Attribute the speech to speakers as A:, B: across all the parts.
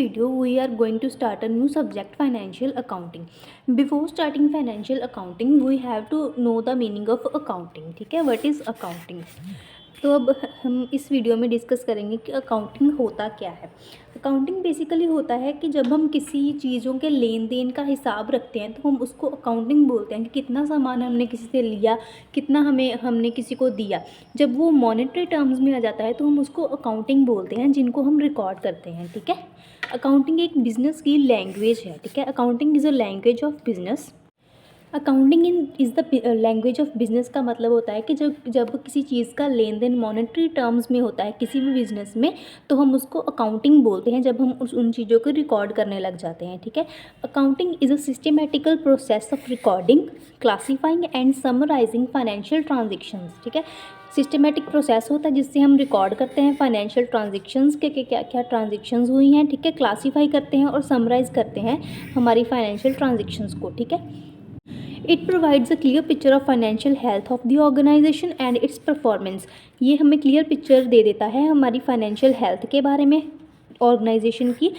A: video we are going to start a new subject, financial accounting. Before starting financial accounting we have to know the meaning of accounting. ठीक है, what is accounting? तो अब हम इस video में discuss करेंगे कि accounting होता क्या है। अकाउंटिंग बेसिकली होता है कि जब हम किसी चीज़ों के लेन देन का हिसाब रखते हैं तो हम उसको अकाउंटिंग बोलते हैं कि कितना सामान हमने किसी से लिया, कितना हमने किसी को दिया। जब वो मॉनेटरी टर्म्स में आ जाता है तो हम उसको अकाउंटिंग बोलते हैं, जिनको हम रिकॉर्ड करते हैं। ठीक है, अकाउंटिंग एक बिजनेस की लैंग्वेज है। ठीक है, accounting is a language of business. Accounting is the language of business का मतलब होता है कि जब किसी चीज़ का लेन देन मॉनेटरी टर्म्स में होता है किसी भी बिज़नेस में, तो हम उसको अकाउंटिंग बोलते हैं जब हम उन चीज़ों को रिकॉर्ड करने लग जाते हैं। ठीक है, accounting is a systematical process of recording, classifying and summarising financial transactions. ठीक है, सिस्टमेटिक प्रोसेस होता है जिससे हम रिकॉर्ड करते हैं फाइनेंशियल ट्रांजेक्शन्स के क्या क्या ट्रांजेक्शन्स हुई हैं। ठीक है, क्लासीफाई करते हैं और समराइज़ करते हैं हमारी फाइनेंशियल ट्रांजेक्शन्स को। ठीक है, it provides a clear picture of financial health of the organisation and its performance. ये हमें क्लियर पिक्चर दे देता है हमारी फाइनेंशियल हेल्थ के बारे में, ऑर्गेनाइजेशन की,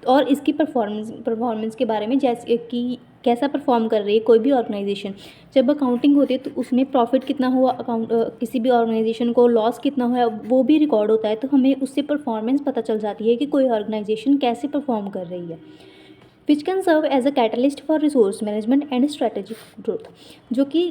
A: और इसकी परफॉर्मेंस के बारे में, जैसे कि कैसा परफॉर्म कर रही है कोई भी ऑर्गेनाइजेशन। जब अकाउंटिंग होती है तो उसमें प्रॉफिट कितना हुआ, किसी भी ऑर्गेनाइजेशन को लॉस कितना हुआ, वो भी रिकॉर्ड होता है। तो हमें उससे परफॉर्मेंस पता चल जाती है कि कोई ऑर्गेनाइजेशन कैसे परफॉर्म कर रही है, which can serve as a catalyst for resource management and strategic growth, जो कि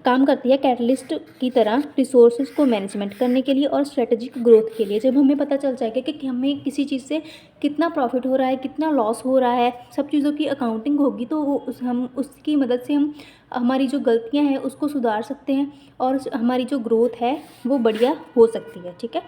A: काम करती है कैटलिस्ट की तरह रिसोर्सेज को मैनेजमेंट करने के लिए और स्ट्रेटेजिक ग्रोथ के लिए। जब हमें पता चल जाएगा कि हमें किसी चीज़ से कितना प्रॉफिट हो रहा है, कितना लॉस हो रहा है, सब चीज़ों की अकाउंटिंग होगी, तो हम उसकी मदद से हम हमारी जो गलतियाँ हैं उसको सुधार सकते हैं और हमारी जो ग्रोथ है वो बढ़िया हो सकती है। ठीक है,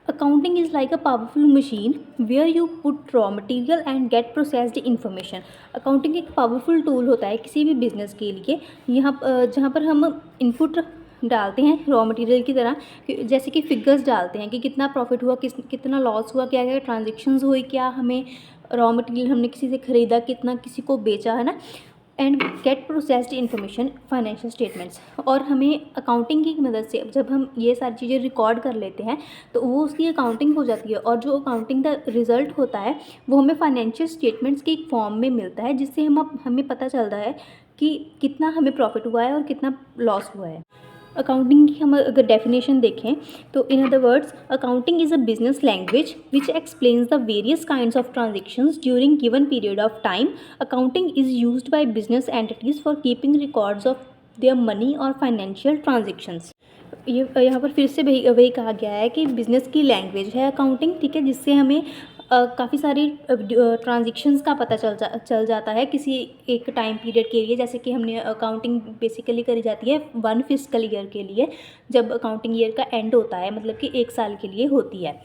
A: accounting is like a powerful machine where you put raw material and get processed information. accounting एक पावरफुल टूल होता है किसी भी बिजनेस के लिए, जहाँ पर हम इनपुट डालते हैं रॉ मटेरियल की तरह, जैसे कि फिगर्स डालते हैं कि कितना प्रॉफिट हुआ, कितना लॉस हुआ, क्या क्या ट्रांजेक्शन्स हुई, क्या हमें रॉ मटेरियल हमने किसी से ख़रीदा, कितना किसी को बेचा, है ना, and get processed information financial statements. और हमें अकाउंटिंग की मदद से जब हम ये सारी चीज़ें रिकॉर्ड कर लेते हैं तो वो उसकी अकाउंटिंग हो जाती है, और जो अकाउंटिंग का रिजल्ट होता है वो हमें फाइनेंशियल स्टेटमेंट्स के एक फॉर्म में मिलता है, जिससे हमें पता चलता है कि कितना हमें प्रॉफिट हुआ है और कितना लॉस हुआ है। अकाउंटिंग की हम अगर डेफिनेशन देखें तो in other words, accounting is a business language which explains the various kinds of transactions during given period of time. Accounting is used by business entities for keeping records of their money और financial transactions. ये यहाँ पर फिर से वही कहा गया है कि बिज़नेस की लैंग्वेज है अकाउंटिंग। ठीक है, जिससे हमें काफ़ी सारी ट्रांजेक्शन्स का पता चल जाता है किसी एक टाइम पीरियड के लिए। जैसे कि हमने अकाउंटिंग बेसिकली करी जाती है 1 फिस्कल ईयर के लिए, जब अकाउंटिंग ईयर का एंड होता है, मतलब कि 1 साल के लिए होती है।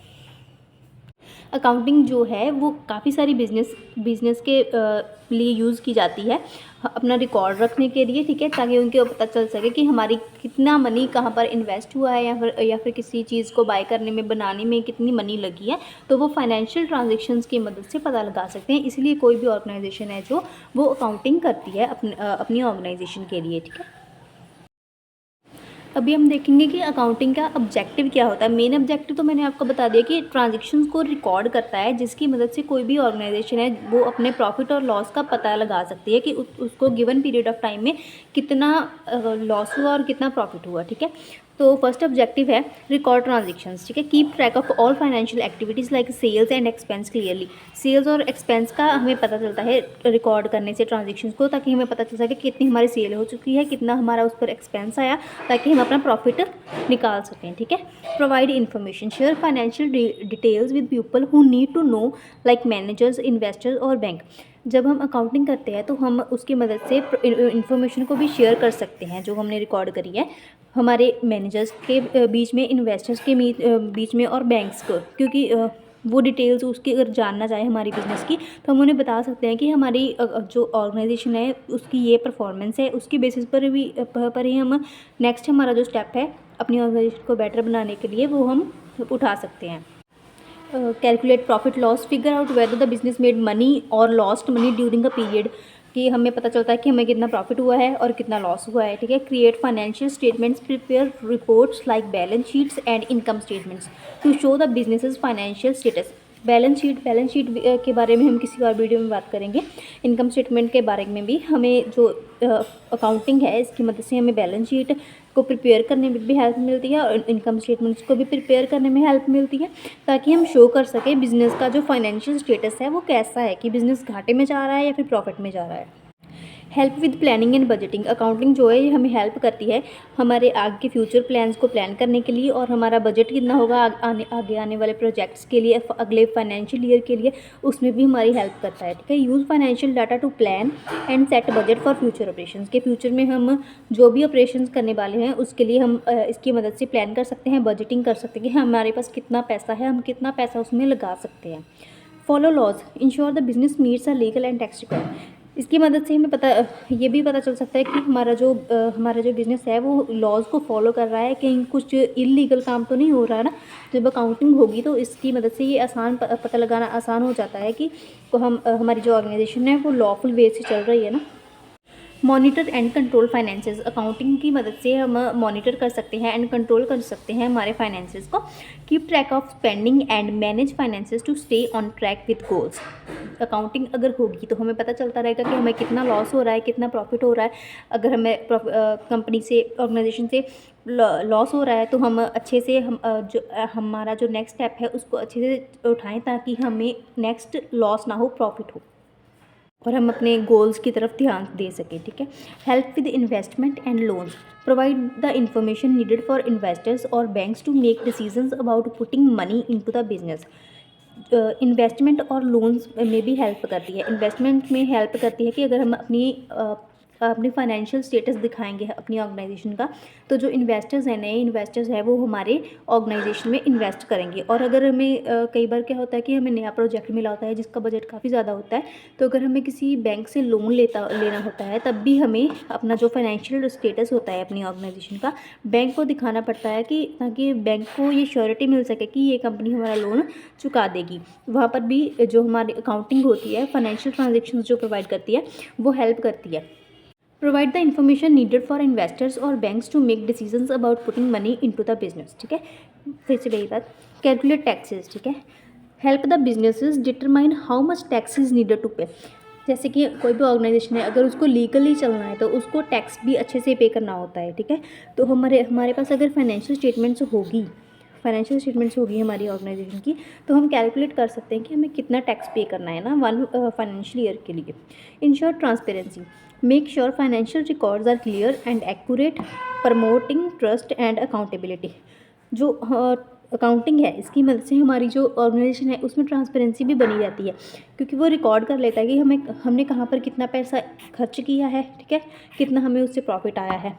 A: अकाउंटिंग जो है वो काफ़ी सारी बिजनेस के लिए यूज़ की जाती है अपना रिकॉर्ड रखने के लिए। ठीक है, ताकि उनको पता चल सके कि हमारी कितना मनी कहाँ पर इन्वेस्ट हुआ है, या फिर किसी चीज़ को बाय करने में, बनाने में कितनी मनी लगी है, तो वो फाइनेंशियल ट्रांजेक्शन्स की मदद से पता लगा सकते हैं। इसलिए कोई भी ऑर्गेनाइजेशन है जो वो अकाउंटिंग करती है अपनी ऑर्गेनाइजेशन के लिए। ठीक है, अभी हम देखेंगे कि अकाउंटिंग का ऑब्जेक्टिव क्या होता है। मेन ऑब्जेक्टिव तो मैंने आपको बता दिया कि ट्रांजैक्शंस को रिकॉर्ड करता है, जिसकी मदद से कोई भी ऑर्गेनाइजेशन है वो अपने प्रॉफिट और लॉस का पता लगा सकती है कि उसको गिवन पीरियड ऑफ टाइम में कितना लॉस हुआ और कितना प्रॉफिट हुआ। ठीक है, तो फर्स्ट ऑब्जेक्टिव है रिकॉर्ड ट्रांजेक्शन्स। ठीक है, keep track of all financial activities like sales and expense clearly. Sales और एक्सपेंस का हमें पता चलता है रिकॉर्ड करने से ट्रांजेक्शन्स को, ताकि हमें पता चल सके कितनी हमारी सेल हो चुकी है, कितना हमारा उस पर एक्सपेंस आया, ताकि हम अपना प्रॉफिट निकाल सकें। ठीक है, provide information, share financial details with people who need to know like managers, investors और बैंक। जब हम अकाउंटिंग करते हैं तो हम उसकी मदद से इन्फॉर्मेशन को भी शेयर कर सकते हैं जो हमने रिकॉर्ड करी है हमारे मैनेजर्स के बीच में, इन्वेस्टर्स के बीच में और बैंक्स को, क्योंकि वो डिटेल्स उसकी अगर जानना चाहे हमारी बिज़नेस की तो हम उन्हें बता सकते हैं कि हमारी जो ऑर्गेनाइजेशन है उसकी ये परफॉर्मेंस है। उसकी बेसिस पर ही हम नेक्स्ट हमारा जो स्टेप है अपनी ऑर्गेनाइजेशन को बेटर बनाने के लिए वो हम उठा सकते हैं। Calculate profit loss, figure out whether the business made money और lost money during a period, कि हमें पता चलता है कि हमें कितना प्रॉफिट हुआ है और कितना लॉस हुआ है। ठीक है, create financial statements, prepare reports like balance sheets and income statements to show the businesses financial status. Balance sheet के बारे में हम किसी और वीडियो में बात करेंगे। इनकम स्टेटमेंट के बारे में भी हमें जो अकाउंटिंग है इसकी मदद से हमें बैलेंस शीट को प्रिपेयर करने में भी हेल्प मिलती है और इनकम स्टेटमेंट्स को भी प्रिपेयर करने में हेल्प मिलती है, ताकि हम शो कर सकें बिज़नेस का जो फाइनेंशियल स्टेटस है वो कैसा है, कि बिज़नेस घाटे में जा रहा है या फिर प्रॉफिट में जा रहा है। Help with planning and budgeting, accounting जो है ये हमें हेल्प करती है हमारे आगे के फ्यूचर प्लान्स को प्लान करने के लिए, और हमारा बजट कितना होगा आगे आने वाले प्रोजेक्ट्स के लिए, अगले फाइनेंशियल ईयर के लिए, उसमें भी हमारी हेल्प करता है। ठीक है, use financial data to plan and set budget for future operations, के फ्यूचर में हम जो भी ऑपरेशंस करने वाले हैं उसके लिए हम इसकी मदद से प्लान कर सकते हैं, बजटिंग कर सकते हैं कि हमारे पास कितना पैसा है, हम कितना पैसा उसमें लगा सकते हैं। Follow laws, ensure the business meets a legal and tax requirement, इसकी मदद से हमें ये भी पता चल सकता है कि हमारा जो बिज़नेस है वो लॉज को फॉलो कर रहा है, कहीं कुछ इलीगल काम तो नहीं हो रहा है ना। जब अकाउंटिंग होगी तो इसकी मदद से ये पता लगाना आसान हो जाता है कि हमारी जो ऑर्गेनाइजेशन है वो लॉफुल वे से चल रही है ना। Monitor and control finances, accounting की मदद से हम मॉनिटर कर सकते हैं एंड कंट्रोल कर सकते हैं हमारे फाइनेंसेस को। Keep track of spending and manage finances to stay on track with goals, accounting अगर होगी तो हमें पता चलता रहेगा कि हमें कितना लॉस हो रहा है, कितना प्रॉफिट हो रहा है। अगर हमें कंपनी से, ऑर्गेनाइजेशन से लॉस हो रहा है तो हम अच्छे से हमारा जो नेक्स्ट स्टेप है उसको अच्छे से उठाएं, ताकि हमें नेक्स्ट लॉस ना हो, प्रॉफिट हो और हम अपने गोल्स की तरफ ध्यान दे सकें। ठीक है, help with investment and loans, provide the information needed for investors और banks to make decisions about putting money into the business. Investment और लोन्स में भी हेल्प करती है। इन्वेस्टमेंट में हेल्प करती है कि अगर हम अपनी फाइनेंशियल स्टेटस दिखाएंगे अपनी ऑर्गेनाइजेशन का, तो जो इन्वेस्टर्स हैं, नए इन्वेस्टर्स हैं, वो हमारे ऑर्गेनाइजेशन में इन्वेस्ट करेंगे। और अगर हमें कई बार क्या होता है कि हमें नया प्रोजेक्ट मिला होता है जिसका बजट काफ़ी ज़्यादा होता है, तो अगर हमें किसी बैंक से लोन लेना होता है, तब भी हमें अपना जो फाइनेंशियल स्टेटस होता है अपनी ऑर्गेनाइजेशन का बैंक को दिखाना पड़ता है, कि ताकि बैंक को ये श्योरिटी मिल सके कि ये कंपनी हमारा लोन चुका देगी। वहाँ पर भी जो हमारी अकाउंटिंग होती है, फाइनेंशियल ट्रांजेक्शन्स जो प्रोवाइड करती है, वो हेल्प करती है। Provide the information needed for investors और banks to make decisions about putting money into the business. ठीक है, फिर से वही बात, कैलकुलेट टैक्सेस। ठीक है, help the businesses determine how much tax is needed to pay, जैसे कि कोई भी ऑर्गेनाइजेशन है, अगर उसको लीगली चलना है तो उसको टैक्स भी अच्छे से पे करना होता है। ठीक है, तो हमारे पास अगर फाइनेंशियल स्टेटमेंट्स होगी हमारी ऑर्गेनाइजेशन की, तो हम कैलकुलेट कर सकते हैं कि हमें कितना टैक्स पे करना है ना वन फाइनेंशियल ईयर के लिए। Ensure transparency, make sure financial records are clear and accurate, promoting trust and accountability. जो अकाउंटिंग है इसकी मदद से हमारी जो ऑर्गेनाइजेशन है उसमें ट्रांसपेरेंसी भी बनी रहती है, क्योंकि वो रिकॉर्ड कर लेता है कि हमने कहाँ पर कितना पैसा खर्च किया है। ठीक है, कितना हमें उससे प्रॉफिट आया है,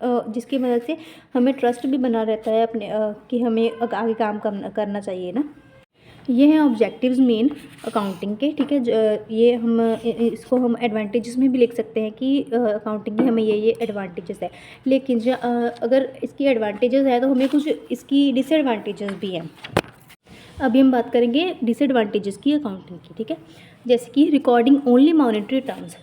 A: जिसकी मदद से हमें ट्रस्ट भी बना रहता है अपने कि हमें आगे काम करना चाहिए ना। ये हैं ऑब्जेक्टिव्स मेन अकाउंटिंग के। ठीक है, इसको हम एडवांटेजेस में भी लिख सकते हैं कि अकाउंटिंग के हमें ये एडवांटेजेस है, लेकिन अगर इसकी एडवांटेजेस है तो हमें कुछ इसकी डिसएडवांटेजेस भी हैं। अभी हम बात करेंगे डिसएडवांटेजेस की अकाउंटिंग की। ठीक है, जैसे कि रिकॉर्डिंग ओनली मॉनेटरी टर्म्स,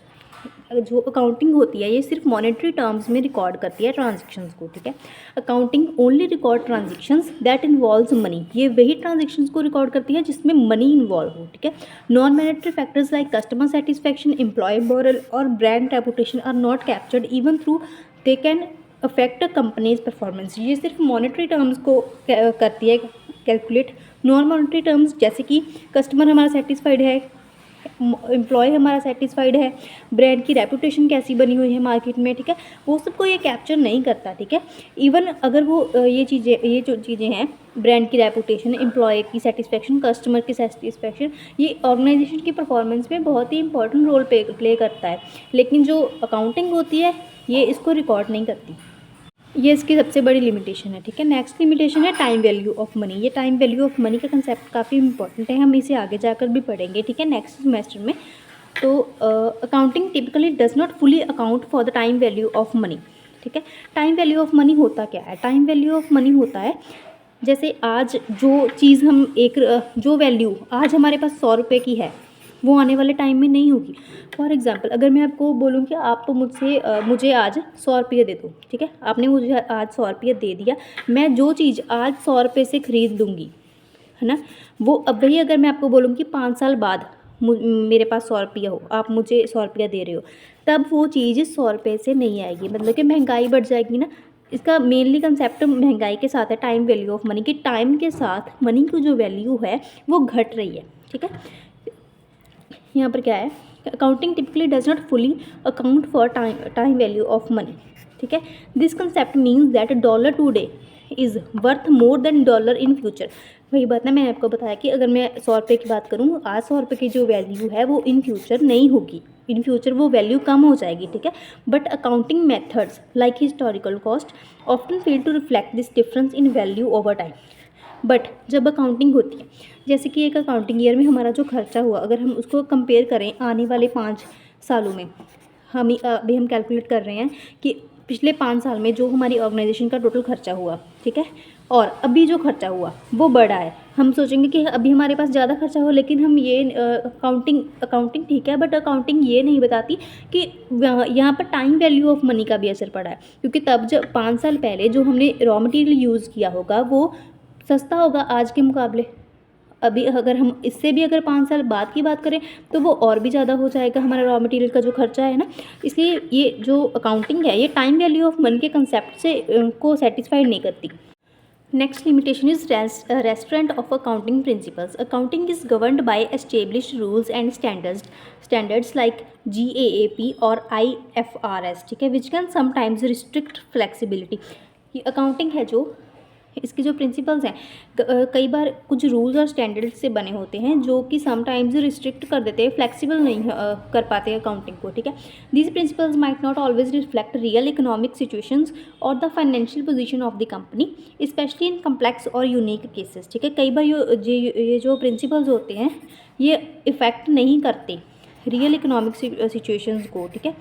A: जो अकाउंटिंग होती है ये सिर्फ मॉनेटरी टर्म्स में रिकॉर्ड करती है ट्रांजेक्शन्स को। ठीक है, accounting only record transactions that involves money, ये वही ट्रांजेक्शन्स को रिकॉर्ड करती है जिसमें मनी इन्वॉल्व हो। ठीक है, non monetary factors like customer satisfaction, employee morale और brand reputation are not captured even though they can affect a performance. ये सिर्फ मॉनेटरी टर्म्स को करती है कैलकुलेट। नॉन मॉनेटरी टर्म्स जैसे कि कस्टमर हमारा सेटिस्फाइड है, एम्प्लॉय हमारा सेटिस्फाइड है, ब्रांड की रेपुटेशन कैसी बनी हुई है मार्केट में। ठीक है, वो सबको ये कैप्चर नहीं करता। ठीक है, इवन अगर वो ये जो चीज़ें हैं, ब्रांड की रेपुटेशन, एम्प्लॉय की सेटिस्फेक्शन, कस्टमर की सेटिस्फेक्शन, ये ऑर्गेनाइजेशन की परफॉर्मेंस में बहुत ही इंपॉर्टेंट रोल प्ले करता है, लेकिन जो अकाउंटिंग होती है ये इसको रिकॉर्ड नहीं करती। ये इसकी सबसे बड़ी लिमिटेशन है। ठीक है, नेक्स्ट लिमिटेशन है टाइम वैल्यू ऑफ मनी। ये टाइम वैल्यू ऑफ मनी का कंसेप्ट काफ़ी इंपॉर्टेंट है, हम इसे आगे जाकर भी पढ़ेंगे। ठीक है, नेक्स्ट सेमेस्टर में। तो accounting typically does not fully account for the time value of money. ठीक है, टाइम वैल्यू ऑफ मनी होता क्या है? टाइम वैल्यू ऑफ मनी होता है जैसे आज जो चीज़ जो वैल्यू आज हमारे पास 100 रुपये की है वो आने वाले टाइम में नहीं होगी। फॉर एग्ज़ाम्पल अगर मैं आपको बोलूँ कि आप तो मुझे आज 100 रुपये दे दो। ठीक है, आपने मुझे आज 100 रुपये दे दिया, मैं जो चीज़ आज 100 रुपये से ख़रीद लूँगी, है ना। वो अब वही अगर मैं आपको बोलूँ कि 5 साल बाद मेरे पास 100 रुपया हो, आप मुझे 100 रुपया दे रहे हो, तब वो चीज़ 100 रुपये से नहीं आएगी, मतलब कि महंगाई बढ़ जाएगी ना। इसका मेनली कंसेप्ट महंगाई के साथ है टाइम वैल्यू ऑफ मनी, कि टाइम के साथ मनी की जो वैल्यू है वो घट रही है, ठीक है। यहाँ पर क्या है, accounting typically does not fully account for time value of money, ठीक है। This concept means that dollar today is worth more than dollar in future. वही बात ना, मैंने आपको बताया कि अगर मैं 100 रुपये की बात करूँ, आज 100 रुपये की जो वैल्यू है वो इन फ्यूचर नहीं होगी, इन फ्यूचर वो वैल्यू कम हो जाएगी, ठीक है। But accounting methods like historical cost often fail to reflect this difference in value over time. But जब अकाउंटिंग होती है, जैसे कि एक अकाउंटिंग ईयर में हमारा जो खर्चा हुआ, अगर हम उसको कंपेयर करें आने वाले 5 सालों में, अभी हम कैलकुलेट कर रहे हैं कि पिछले 5 साल में जो हमारी ऑर्गेनाइजेशन का टोटल खर्चा हुआ, ठीक है, और अभी जो खर्चा हुआ वो बड़ा है। हम सोचेंगे कि अभी हमारे पास ज़्यादा खर्चा हो, लेकिन हम ये अकाउंटिंग ठीक है, बट अकाउंटिंग ये नहीं बताती कि यहाँ पर टाइम वैल्यू ऑफ मनी का भी असर पड़ा है, क्योंकि तब जब 5 साल पहले जो हमने रॉ मटेरियल यूज़ किया होगा वो सस्ता होगा आज के मुकाबले। अभी अगर हम इससे भी अगर 5 साल बाद की बात करें तो वो और भी ज़्यादा हो जाएगा हमारा रॉ मटेरियल का जो खर्चा है ना। इसलिए ये जो अकाउंटिंग है ये टाइम वैल्यू ऑफ मनी के कंसेप्ट से को सेटिस्फाइड नहीं करती। Next limitation is restaurant of accounting principles. Accounting is governed bye established rules and standards like GAAP और IFRS, ठीक है, which can sometimes restrict flexibility. ये अकाउंटिंग है जो इसके जो प्रिंसिपल्स हैं कई बार कुछ रूल्स और स्टैंडर्ड्स से बने होते हैं जो कि समटाइम्स रिस्ट्रिक्ट कर देते हैं, फ्लेक्सिबल नहीं कर पाते अकाउंटिंग को, ठीक है। These principles might not always reflect real economic situations और the financial position of the company, especially in complex और यूनिक केसेस, ठीक है। कई बार ये जो प्रिंसिपल्स होते हैं ये इफ़ेक्ट नहीं करते रियल इकोनॉमिक सिचुएशंस को, ठीक है।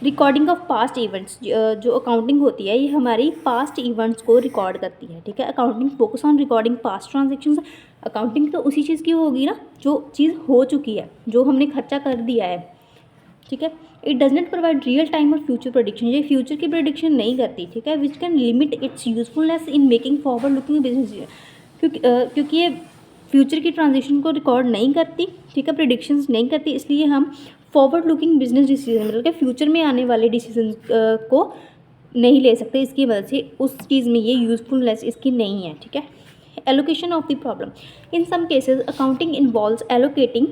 A: रिकॉर्डिंग ऑफ पास्ट इवेंट्स, जो अकाउंटिंग होती है ये हमारी पास्ट इवेंट्स को रिकॉर्ड करती है, ठीक है। Accounting focus on recording past transactions. Accounting तो उसी चीज़ की होगी ना जो चीज़ हो चुकी है, जो हमने खर्चा कर दिया है, ठीक है। It does not provide real time और फ्यूचर प्रेडिक्शन, ये फ्यूचर की प्रेडिक्शन नहीं करती, ठीक है। Which can limit it's usefulness in making forward looking business, क्योंकि ये फ्यूचर की ट्रांजेक्शन को रिकॉर्ड नहीं करती, ठीक है, प्रेडिक्शंस नहीं करती, इसलिए हम फॉरवर्ड लुकिंग बिजनेस डिसीजन, मतलब कि फ्यूचर में आने वाले डिसीजन को नहीं ले सकते इसकी मदद से, उस चीज़ में ये यूजफुलनेस इसकी नहीं है, ठीक है। Allocation of the problem. In some cases accounting involves allocating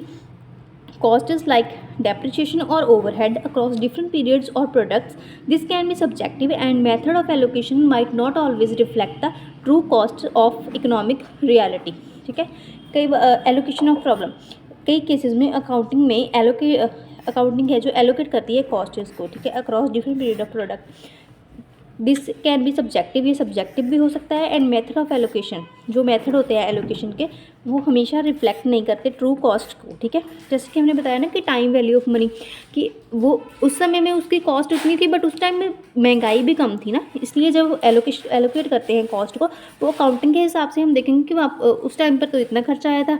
A: costs like depreciation or overhead across different periods or products. This can be subjective and method of allocation might not always reflect the true cost of economic reality, ठीक है। कई allocation of problem, कई cases में accounting है जो allocate करती है costs को, ठीक है, across different period of product. This can be subjective, ये सब्जेक्टिव भी हो सकता है, एंड मेथड ऑफ एलोकेशन, जो मेथड होते हैं एलोकेशन के वो हमेशा रिफ्लेक्ट नहीं करते ट्रू कॉस्ट को, ठीक है। जैसे कि हमने बताया ना कि टाइम वैल्यू ऑफ मनी, कि वो उस समय में उसकी कॉस्ट उतनी थी बट उस टाइम में महंगाई भी कम थी ना, इसलिए जब एलोकेट करते हैं कॉस्ट को वो अकाउंटिंग के हिसाब से हम देखेंगे कि आप उस टाइम पर तो इतना खर्चा आया था,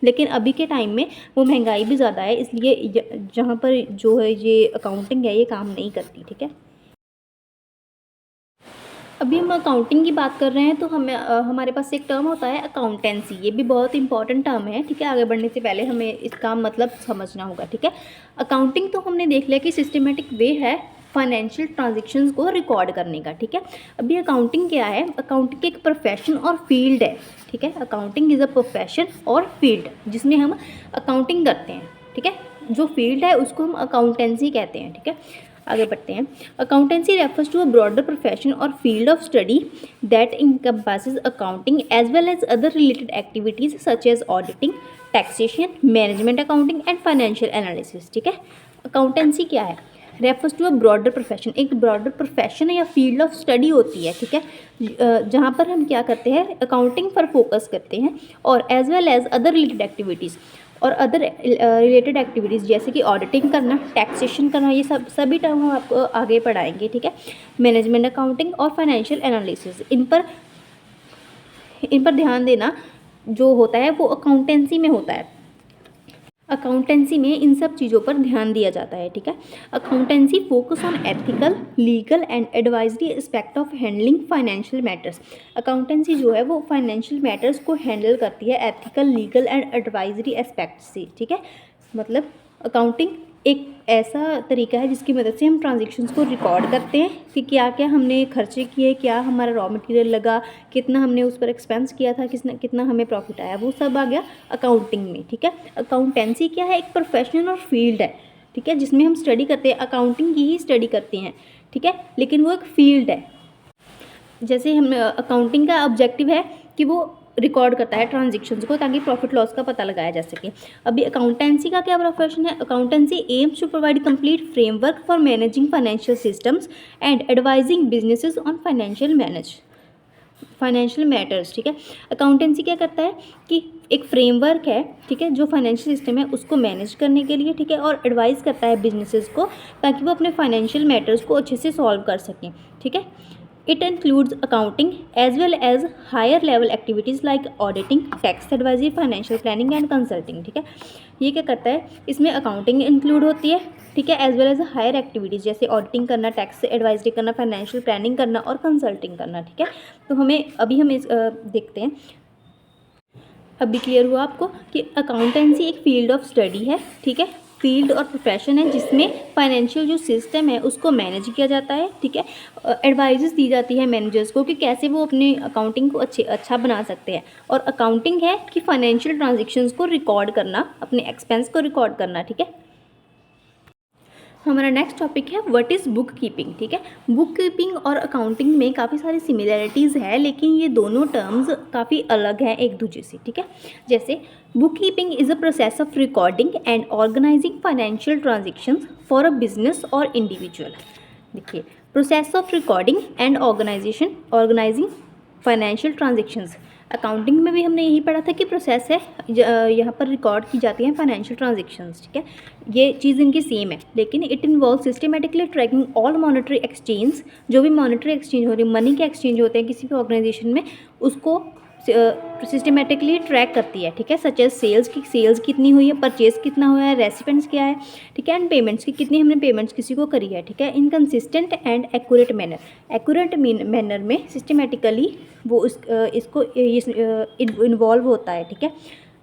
A: लेकिन अभी के टाइम में वो महंगाई भी ज़्यादा है, इसलिए जहाँ पर जो है ये अकाउंटिंग है ये काम नहीं करती, ठीक है। अभी हम अकाउंटिंग की बात कर रहे हैं तो हमारे पास एक टर्म होता है अकाउंटेंसी, ये भी बहुत इंपॉर्टेंट टर्म है, ठीक है। आगे बढ़ने से पहले हमें इसका मतलब समझना होगा, ठीक है। अकाउंटिंग तो हमने देख लिया कि सिस्टमेटिक वे है फाइनेंशियल ट्रांजेक्शन्स को रिकॉर्ड करने का, ठीक है। अभी अकाउंटिंग क्या है, अकाउंटिंग एक प्रोफेशन और फील्ड है, ठीक है। अकाउंटिंग इज़ अ प्रोफेशन और फील्ड जिसमें हम अकाउंटिंग करते हैं, ठीक है। जो फील्ड है उसको हम अकाउंटेंसी कहते हैं, ठीक है। आगे बढ़ते हैं। Accountancy refers to a broader profession और field of study that encompasses accounting as well as other related activities such as auditing, taxation, management accounting and financial analysis, ठीक है। अकाउंटेंसी क्या है, refers to a broader profession, एक broader profession या field of study होती है, ठीक है, जहाँ पर हम क्या करते हैं अकाउंटिंग पर फोकस करते हैं और as well as other related activities और अदर रिलेटेड एक्टिविटीज़ जैसे कि ऑडिटिंग करना, टैक्सेशन करना, ये सभी टर्म हम आपको आगे पढ़ाएंगे, ठीक है। मैनेजमेंट अकाउंटिंग और फाइनेंशियल एनालिसिस, इन पर ध्यान देना जो होता है वो अकाउंटेंसी में होता है। अकाउंटेंसी में इन सब चीज़ों पर ध्यान दिया जाता है, ठीक है। Accountancy focus on ethical, legal and advisory aspect of handling financial matters. Accountancy जो है वो फाइनेंशियल मैटर्स को हैंडल करती है ethical, legal and advisory aspect से, ठीक है। मतलब अकाउंटिंग एक ऐसा तरीका है जिसकी मदद से हम ट्रांजेक्शन्स को रिकॉर्ड करते हैं कि क्या क्या हमने खर्चे किए, क्या हमारा रॉ मटेरियल लगा, कितना हमने उस पर एक्सपेंस किया था, कितना हमें प्रॉफिट आया, वो सब आ गया अकाउंटिंग में, ठीक है। अकाउंटेंसी क्या है, एक प्रोफेशनल और फील्ड है, ठीक है, जिसमें हम स्टडी करते हैं, अकाउंटिंग की ही स्टडी करते हैं, ठीक है, लेकिन वो एक फील्ड है। जैसे हम अकाउंटिंग का ऑब्जेक्टिव है कि वो रिकॉर्ड करता है ट्रांजेक्शन्स को ताकि प्रॉफिट लॉस का पता लगाया जा सके। अभी अकाउंटेंसी का क्या प्रोफेशन है, accountancy aims to provide complete framework for managing financial systems and advising businesses on financial matters, ठीक है। अकाउंटेंसी क्या करता है कि एक फ्रेमवर्क है, ठीक है, जो फाइनेंशियल सिस्टम है उसको मैनेज करने के लिए, ठीक है, और एडवाइस करता है बिजनेसेस को ताकि वो अपने फाइनेंशियल मैटर्स को अच्छे से सॉल्व कर सकें, ठीक है। It includes accounting as well as higher level activities like auditing, tax advisory, financial planning and consulting, ठीक है। ये क्या करता है, इसमें अकाउंटिंग इंक्लूड होती है, ठीक है, as well as higher activities जैसे ऑडिटिंग करना, टैक्स एडवाइजरी करना, फाइनेंशियल प्लानिंग करना और कंसल्टिंग करना, ठीक है। तो हम इस देखते हैं। अभी क्लियर हुआ आपको कि अकाउंटेंसी एक फील्ड ऑफ स्टडी है, ठीक है, फील्ड और प्रोफेशन है जिसमें फाइनेंशियल जो सिस्टम है उसको मैनेज किया जाता है, ठीक है। एडवाइजेस दी जाती है मैनेजर्स को कि कैसे वो अपने अकाउंटिंग को अच्छा बना सकते हैं। और अकाउंटिंग है कि फाइनेंशियल ट्रांजेक्शन्स को रिकॉर्ड करना, अपने एक्सपेंस को रिकॉर्ड करना, ठीक है। हमारा नेक्स्ट टॉपिक है व्हाट इज़ बुक कीपिंग, ठीक है। बुक कीपिंग और अकाउंटिंग में काफ़ी सारी सिमिलैरिटीज़ है, लेकिन ये दोनों टर्म्स काफ़ी अलग हैं एक दूसरे से, ठीक है। जैसे bookkeeping is a process of recording and organising financial transactions for a business और इंडिविजुअल। देखिए, process of recording and organising financial transactions, accounting में भी हमने यही पढ़ा था कि प्रोसेस है यहाँ पर रिकॉर्ड की जाती हैं फाइनेंशियल ट्रांजेक्शन्स, ठीक है। ये चीज़ इनकी सेम है, लेकिन it involve systematically tracking all monetary exchange, जो भी मॉनेटरी एक्सचेंज हो रही है, मनी के एक्सचेंज होते हैं किसी भी ऑर्गेनाइजेशन में, उसको सिस्टमेटिकली ट्रैक करती है, ठीक है। सच एज सेल्स कितनी हुई है, परचेज कितना हुआ है, रेसिपेंट्स क्या है, ठीक है, एंड पेमेंट्स की कितनी हमने पेमेंट्स किसी को करी है, ठीक है, in consistent and accurate manner में सिस्टमेटिकली वो इसको इन्वॉल्व होता है, ठीक है।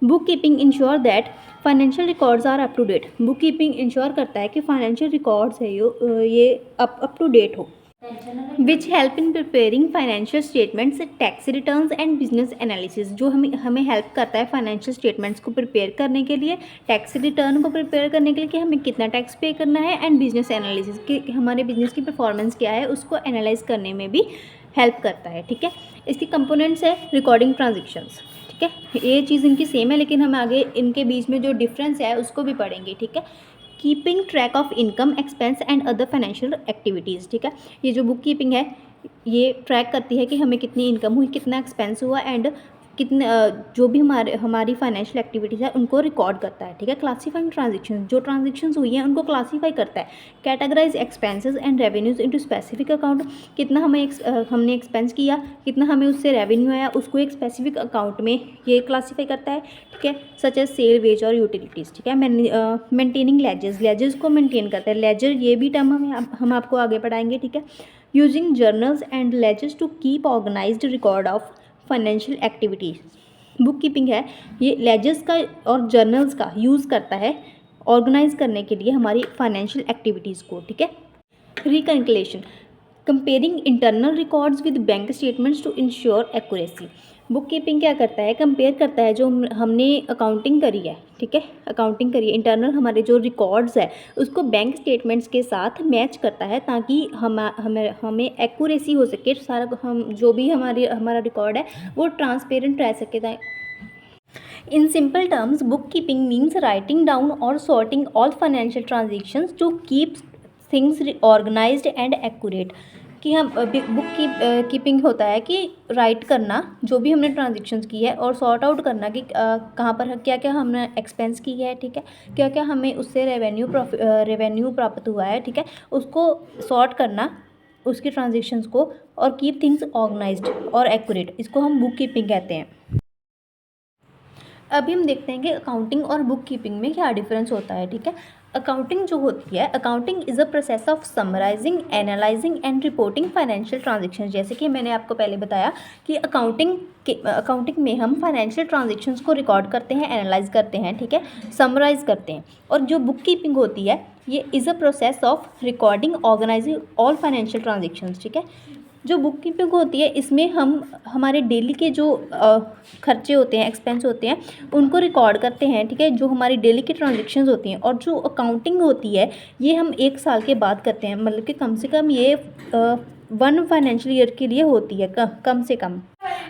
A: Bookkeeping ensure that financial records are up to date, bookkeeping ensure करता है कि फाइनेंशियल रिकॉर्ड्स है ये अप टू डेट हो, which help in preparing financial statements, tax returns and business analysis, जो हमें हेल्प करता है फाइनेंशियल स्टेटमेंट्स को प्रिपेयर करने के लिए, टैक्स रिटर्न को प्रिपेयर करने के लिए कि हमें कितना टैक्स पे करना है, एंड बिजनेस एनालिसिस कि हमारे बिजनेस की परफॉर्मेंस क्या है उसको एनालाइज करने में भी हेल्प करता है, ठीक है। इसकी कंपोनेंट्स है रिकॉर्डिंग ट्रांजेक्शन्स, ठीक है, ये चीज़ इनकी सेम है, लेकिन हम आगे इनके बीच में जो डिफरेंस है उसको भी पढ़ेंगे, ठीक है। Keeping track of income, expense and other financial activities, ठीक है। ये जो बुक कीपिंग है ये ट्रैक करती है कि हमें कितनी इनकम हुई, कितना एक्सपेंस हुआ, एंड कितने जो भी हमारी फाइनेंशियल एक्टिविटीज़ है उनको रिकॉर्ड करता है, ठीक है। क्लासीफाइंग ट्रांजेक्शन, जो ट्रांजेक्शन्स हुई हैं उनको क्लासीफाई करता है। Categorise expenses and revenues into specific account, कितना हमने एक्सपेंस किया, कितना हमें उससे रेवेन्यू आया, उसको एक स्पेसिफिक अकाउंट में ये क्लासीफाई करता है, ठीक है। सच एज सेल, वेज और यूटिलिटीज़, ठीक है। मेंटेनिंग लेजर्स को मेंटेन करता है, लेजर ये भी टर्म हम आपको आगे पढ़ाएंगे, ठीक है। Using journals and ledgers to keep organised record of financial activities, bookkeeping है ये लेजर्स का और जर्नल्स का यूज़ करता है ऑर्गेनाइज करने के लिए हमारी फाइनेंशियल एक्टिविटीज़ को, ठीक है। Recalculation, comparing internal records with bank statements to ensure accuracy, bookkeeping क्या करता है, कंपेयर करता है जो हमने अकाउंटिंग करी है, ठीक है, अकाउंटिंग करी है, इंटरनल हमारे जो रिकॉर्ड्स है उसको बैंक स्टेटमेंट्स के साथ मैच करता है ताकि हमें एक्यूरेसी हो सके, सारा हम जो भी हमारा रिकॉर्ड है वो ट्रांसपेरेंट रह सके। In simple terms, bookkeeping means writing down or sorting all financial transactions to keep things organized and accurate, कि हम बुक कीपिंग होता है कि राइट करना जो भी हमने ट्रांजेक्शन्स की है और सॉर्ट आउट करना कि कहाँ पर क्या क्या हमने एक्सपेंस की है, ठीक है, क्या क्या हमें उससे रेवेन्यू प्राप्त हुआ है, ठीक है, उसको सॉर्ट करना उसके ट्रांजेक्शन्स को, और कीप थिंग्स ऑर्गेनाइज्ड और एक्यूरेट, इसको हम बुक कीपिंग कहते हैं। अभी हम देखते हैं कि अकाउंटिंग और बुक कीपिंग में क्या डिफरेंस होता है। ठीक है, अकाउंटिंग जो होती है, accounting is a process of summarising, analysing and reporting financial transaction. जैसे कि मैंने आपको पहले बताया कि अकाउंटिंग में हम फाइनेंशियल ट्रांजेक्शन्स को रिकॉर्ड करते हैं, एनालाइज करते हैं, ठीक है, समराइज करते हैं। और जो बुक कीपिंग होती है, ये is a process of recording, organising all financial transactions. ठीक है, जो बुक कीपिंग होती है, इसमें हम हमारे डेली के जो खर्चे होते हैं, एक्सपेंस होते हैं, उनको रिकॉर्ड करते हैं। ठीक है, जो हमारी डेली की ट्रांजेक्शन्स होती हैं। और जो अकाउंटिंग होती है, ये हम 1 साल के बाद करते हैं, मतलब कि कम से कम ये 1 फाइनेंशियल ईयर के लिए होती है, कम से कम।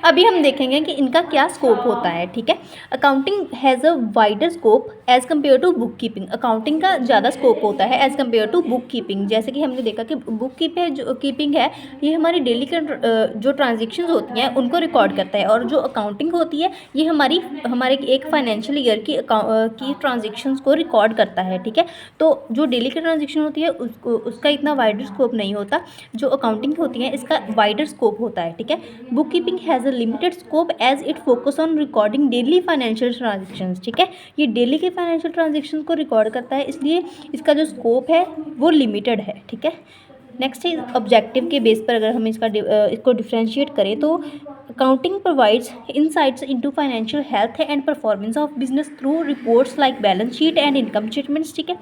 A: अभी हम देखेंगे कि इनका क्या स्कोप होता है। ठीक है, accounting has a wider scope as compare to bookkeeping. Accounting का ज़्यादा स्कोप होता है as compare to bookkeeping. जैसे कि हमने देखा कि बुक कीपिंग है, ये हमारी डेली के जो ट्रांजेक्शन्स होती हैं उनको रिकॉर्ड करता है। और जो अकाउंटिंग होती है, ये हमारे एक फाइनेंशियल ईयर की ट्रांजेक्शन्स को रिकॉर्ड करता है। ठीक है, तो जो डेली की ट्रांजेक्शन होती है उसका इतना वाइडर स्कोप नहीं होता। जो अकाउंटिंग होती है, इसका वाइडर स्कोप होता है। ठीक है, bookkeeping has a limited scope as it focus on recording daily financial transactions. ठीक है, ये डेली के फाइनेंशियल ट्रांजेक्शन को रिकॉर्ड करता है, इसलिए इसका जो स्कोप है वो लिमिटेड है। ठीक है, नेक्स्ट है ऑब्जेक्टिव के बेस पर अगर हम इसको डिफ्रेंशिएट करें तो accounting provides insights into financial health and performance of business through reports like balance sheet and income statements. ठीक है,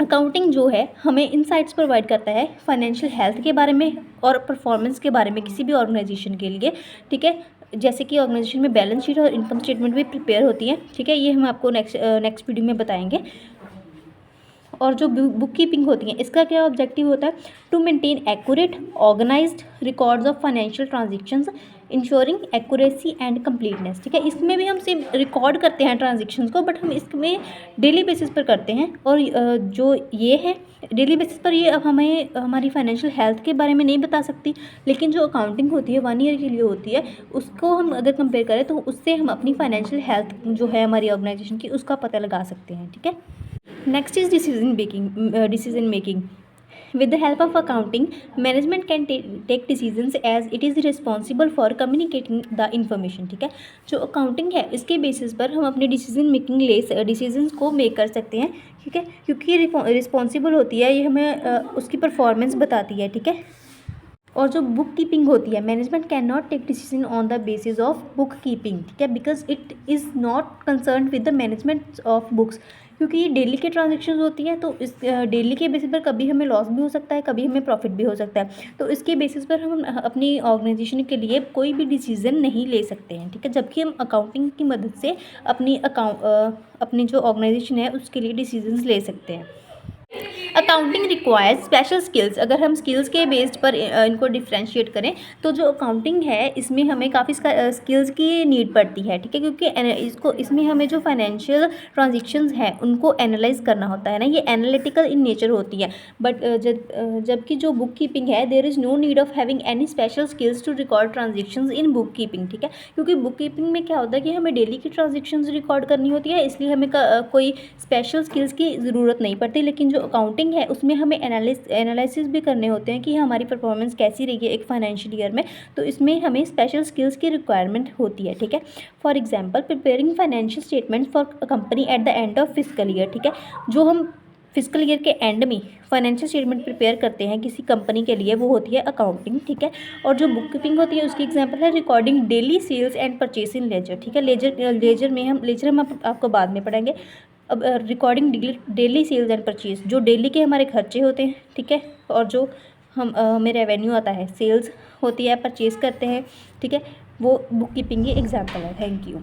A: अकाउंटिंग जो है हमें इनसाइट्स प्रोवाइड करता है फाइनेंशियल हेल्थ के बारे में और परफॉर्मेंस के बारे में किसी भी ऑर्गेनाइजेशन के लिए। ठीक है, जैसे कि ऑर्गेनाइजेशन में बैलेंस शीट और इनकम स्टेटमेंट भी प्रिपेयर होती है। ठीक है, ये हम आपको नेक्स्ट वीडियो में बताएंगे। और जो बुक कीपिंग होती है, इसका क्या ऑब्जेक्टिव होता है? To maintain accurate organised records of financial transactions ensuring accuracy and completeness. ठीक है, इसमें भी हम सिर्फ रिकॉर्ड करते हैं ट्रांजेक्शन्स को, बट हम इसमें डेली बेसिस पर करते हैं। और जो ये है डेली बेसिस पर, ये हमें हमारी फाइनेंशियल हेल्थ के बारे में नहीं बता सकती। लेकिन जो अकाउंटिंग होती है 1 ईयर के लिए होती है, उसको हम अगर कंपेयर करें तो उससे हम अपनी फाइनेंशियल हेल्थ जो है हमारी ऑर्गेनाइजेशन की, उसका पता लगा सकते हैं। ठीक है, next is decision making. With the help of accounting, management can take decisions as it is responsible for communicating the information. ठीक है, जो अकाउंटिंग है इसके बेसिस पर हम अपनी डिसीजंस को मेक कर सकते हैं। ठीक है, क्योंकि ये रिस्पॉन्सिबल होती है, ये हमें उसकी परफॉर्मेंस बताती है। ठीक है, और जो बुक कीपिंग होती है, management can not take decision on the basis of bookkeeping. ठीक है, because it is not concern with the management of books. क्योंकि ये डेली के ट्रांजेक्शन होती हैं, तो इस डेली के बेसिस पर कभी हमें लॉस भी हो सकता है, कभी हमें प्रॉफिट भी हो सकता है। तो इसके बेसिस पर हम अपनी ऑर्गेनाइजेशन के लिए कोई भी डिसीजन नहीं ले सकते हैं। ठीक है, जबकि हम अकाउंटिंग की मदद से अपनी जो ऑर्गेनाइजेशन है उसके लिए डिसीजंस ले सकते हैं। Accounting requires special skills. अगर हम स्किल्स के बेस्ड पर इनको डिफ्रेंशिएट करें तो जो अकाउंटिंग है इसमें हमें काफ़ी स्किल्स की नीड पड़ती है। ठीक है, क्योंकि इसमें हमें जो फाइनेंशियल ट्रांजेक्शन्स हैं उनको एनालाइज करना होता है ना, ये एनालिटिकल इन नेचर होती है। बट जबकि जो बुक कीपिंग है, there is no need of having any special skills to record transactions in bookkeeping. ठीक है, क्योंकि बुक कीपिंग में क्या होता है कि हमें डेली की ट्रांजेक्शन्स रिकॉर्ड करनी होती है, इसलिए हमें कोई स्पेशल स्किल्स की ज़रूरत नहीं पड़ती। लेकिन जो अकाउंटिंग है उसमें हमें एनालिसिस भी करने होते हैं कि हमारी परफॉर्मेंस कैसी रही है एक फाइनेंशियल ईयर में, तो इसमें हमें स्पेशल स्किल्स की रिक्वायरमेंट होती है। ठीक है, for example preparing financial statement for company at the end of physical year. ठीक है, जो हम फिजिकल ईयर के एंड में फाइनेंशियल स्टेटमेंट प्रिपेयर करते हैं किसी कंपनी के लिए, वो होती है अकाउंटिंग। ठीक है, और जो बुक कीपिंग होती है उसकी एग्जांपल है recording daily sales and purchase in ledger. ठीक है, लेजर हम आपको बाद में पढ़ेंगे। अब recording daily sales and purchase, जो डेली के हमारे खर्चे होते हैं। ठीक है, और जो हमें रेवेन्यू आता है, सेल्स होती है, परचेज करते हैं। ठीक है, वो बुक कीपिंग की एग्जांपल है। Thank you.